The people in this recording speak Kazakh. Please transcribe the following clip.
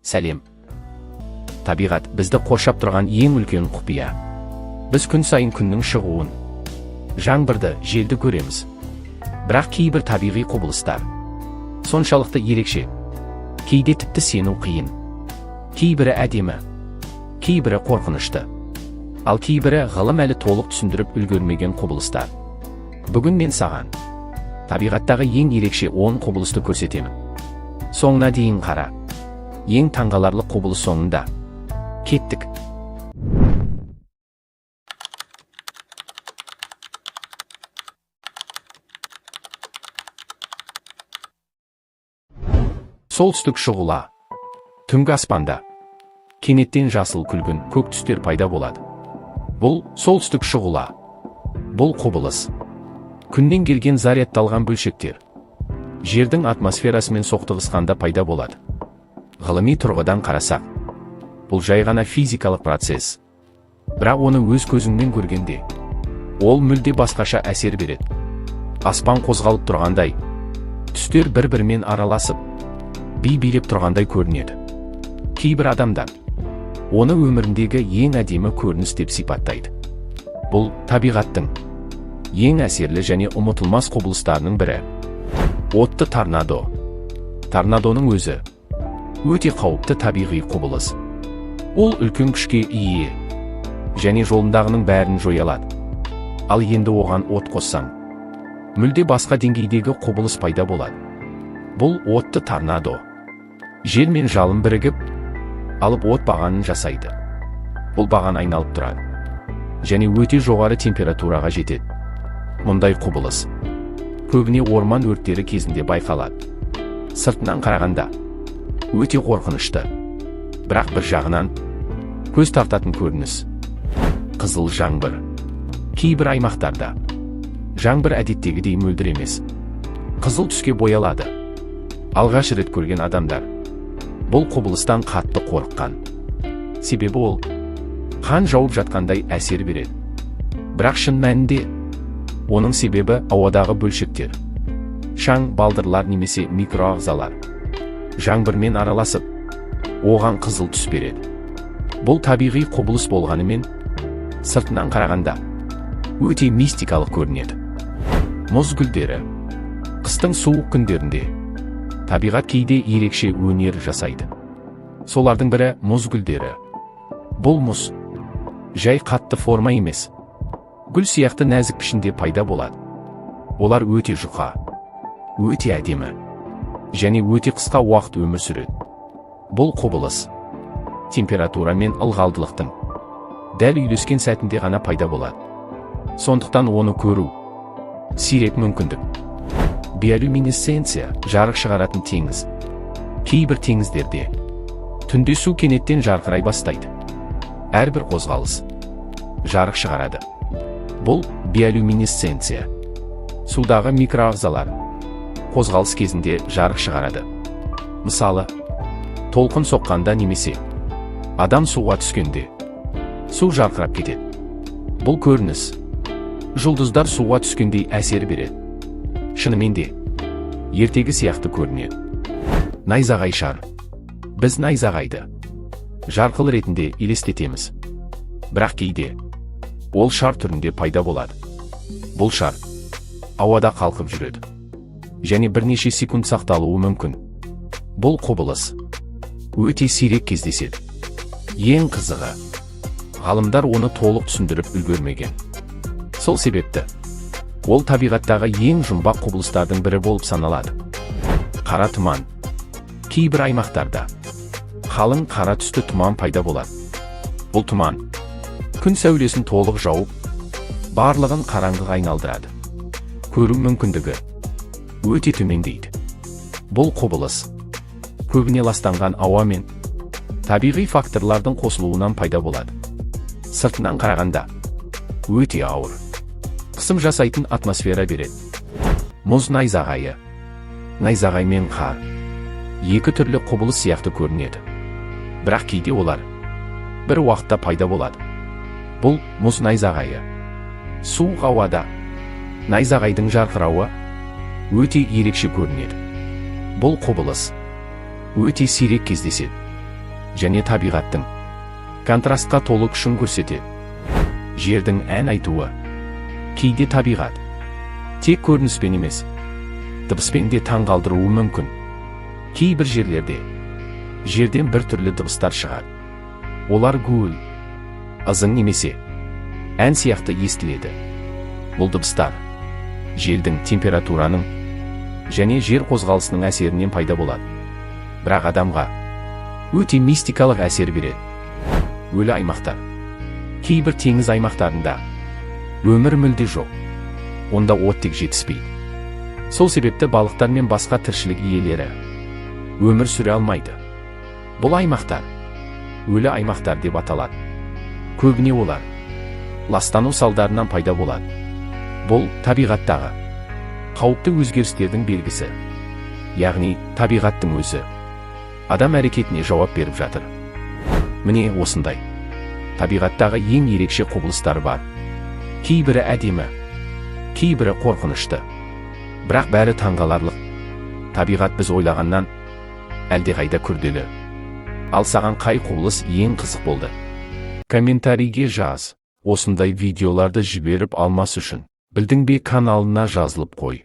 сәлем. Табиғат бізді қоршап тұрған ең үлкен құпия. Біз күн сайын күннің шығуын, жаңбырды, желді көреміз. Бірақ кейбір табиғи құбылыстар соншалықты ерекше, кейде тіпті сену қиын. Кейбірі әдемі, кейбірі қорқынышты, ал кейбірі ғылым әлі толық түсіндіріп үлгермеген құбылыстар. Бүгін мен саған табиғаттағы ең ерекше 10 құбылысты көрсетемін. Соңына дейін қара. Ең таңғаларлық құбылыс соңында. Кеттік. Солтүстік шұғыла. Түнгі аспанда кенеттен жасыл күлгін, көк түстер пайда болады. Бұл солтүстік шұғыла. Бұл құбылыс күннен келген зарядталған бөлшектер жердің атмосферасымен соқтығысқанда пайда болады. Ғылыми тұрғыдан қарасақ, бұл жай ғана физикалық процесс. Бірақ оны өз көзіңмен көргенде, ол мүлде басқаша әсер береді. Аспан қозғалып тұрғандай, түстер бір-бірімен араласып, би-билеп тұрғандай көрінеді. Кейбір адамдар оны өміріндегі ең әдемі көрініс деп сипаттайды. Бұл табиғаттың ең әсерлі және ұмытылмас құбылыстарының бірі. Отты торнадо. Торнадоның өзі өте қауіпті табиғи құбылыс. Ол үлкен күшке ие және жолындағының бәрін жоя алады. Ал енді оған от қоссаң, мүлде басқа деңгейдегі құбылыс пайда болады. Бұл отты торнадо жел мен жалын бірігіп, алып от бағанын жасайды. Бұл баған айналып тұрады және өте жоғары температураға жетеді. Мұндай құбылыс көбіне орман өрттері кезінде байқалады. Сыртынан қарағанда өте қорқынышты, бірақ бір жағынан көз тартатын көрініс. Қызыл жаңбыр. Кейбір аймақтарда жаңбыр әдеттегідей мөлдір емес, қызыл түске боялады. Алғаш рет көрген адамдар бұл құбылыстан қатты қорыққан. Себебі ол қан жауып жатқандай әсер береді. Бірақ шын мәнінде оның себебі ауадағы бөлшектер, шаң, балдырлар немесе микроағзалар жаңбырмен араласып, оған қызыл түс береді. Бұл табиғи құбылыс болғанымен, сыртынан қарағанда өте мистикалық көрінеді. Мұз гүлдері. Қыстың суық күндерінде табиғат кейде ерекше өнер жасайды. Солардың бірі мұз гүлдері. Бұл мұз жай қатты форма емес, гүл сияқты нәзік пішінде пайда болады. Олар өте жұқа, өте әдемі және өте қысқа уақыт өмір сүреді. Бұл құбылыс температура мен ылғалдылықтың дәл үйлескен сәтінде ғана пайда болады. Сондықтан оны көру сирек мүмкіндік. Биолюминесценция, жарық шығаратын теңіз. Кейбір теңіздерде түнде су кенеттен жарқырай бастайды. Әрбір қозғалыс жарық шығарады. Бұл биолюминесценция. Судағы микроағзалар қозғалыс кезінде жарық шығарады. Мысалы, толқын соққанда немесе адам суға түскенде су жарқырап кетеді. Бұл көрініс жұлдыздар суға түскендей әсер береді. Шынымен де ертегі сияқты көрінеді. Найзағай шар. Біз найзағайды жарқыл ретінде елестетеміз. Бірақ кейде ол шар түрінде пайда болады. Бұл шар ауада қалқып жүреді және бірнеше секунд сақталуы мүмкін. Бұл құбылыс өте сирек кездеседі. Ең қызығы, ғалымдар оны толық түсіндіріп үлгермеген. Сол себепті ол табиғаттағы ең жұмбақ құбылыстардың бірі болып саналады. Қара тұман. Кейбір аймақтарда қалың қара түсті тұман пайда болады. Бұл тұман күн сәулесін толық жауып, барлығын қараңғыға айналдырады. Көру мүмкіндігі өте төмендейді. Бұл құбылыс көбіне ластанған ауа мен табиғи факторлардың қосылуынан пайда болады. Сыртынан қарағанда өте ауыр, қысым жасайтын атмосфера береді. Мұз найзағайы. Найзағай мен қар екі түрлі құбылыс сияқты көрінеді. Бірақ кейде олар бір уақытта пайда болады. Бұл мұз найзағайы. Суық ауада найзағайдың жарқырауы өте ерекше көрінеді. Бұл құбылыс өте сирек кездеседі. және табиғаттың контрастқа толы күшін көрсетеді. Жердің ән айтуы. Кейде табиғат тек көрініспен емес, дыбыспен де таң қалдыруы мүмкін. Кейбір жерлерде жерден бір түрлі дыбыстар шығады. Олар гуіл, ызың немесе ән сияқты естіледі. Бұл дыбыстар желдің, температураның және жер қозғалысының әсерінен пайда болады. Бірақ адамға өте мистикалық әсер береді. Өлі аймақтар. Кейбір теңіз аймақтарында өмір мүлде жоқ. Онда оттек жетіспейді. Сол себепті балықтар мен басқа тіршілік иелері өмір сүре алмайды. Бұл аймақтар өлі аймақтар деп аталады. Көбіне олар ластану салдарынан пайда болады. Бұл табиғаттағы қауіпті өзгерістердің белгісі. Яғни табиғаттың өзі адам әрекетіне жауап беріп жатыр. Міне осындай табиғаттағы ең ерекше құбылыстар бар. Кейбірі әдемі, кейбірі қорқынышты. Бірақ бәрі таңғаларлық. Табиғат біз ойлағаннан әлдеқайда күрделі. Ал саған қай құбылыс ең қызық болды? Комментарийге жаз. Осындай видеоларды жіберіп алмас үшін білдің бе каналына жазылып қой.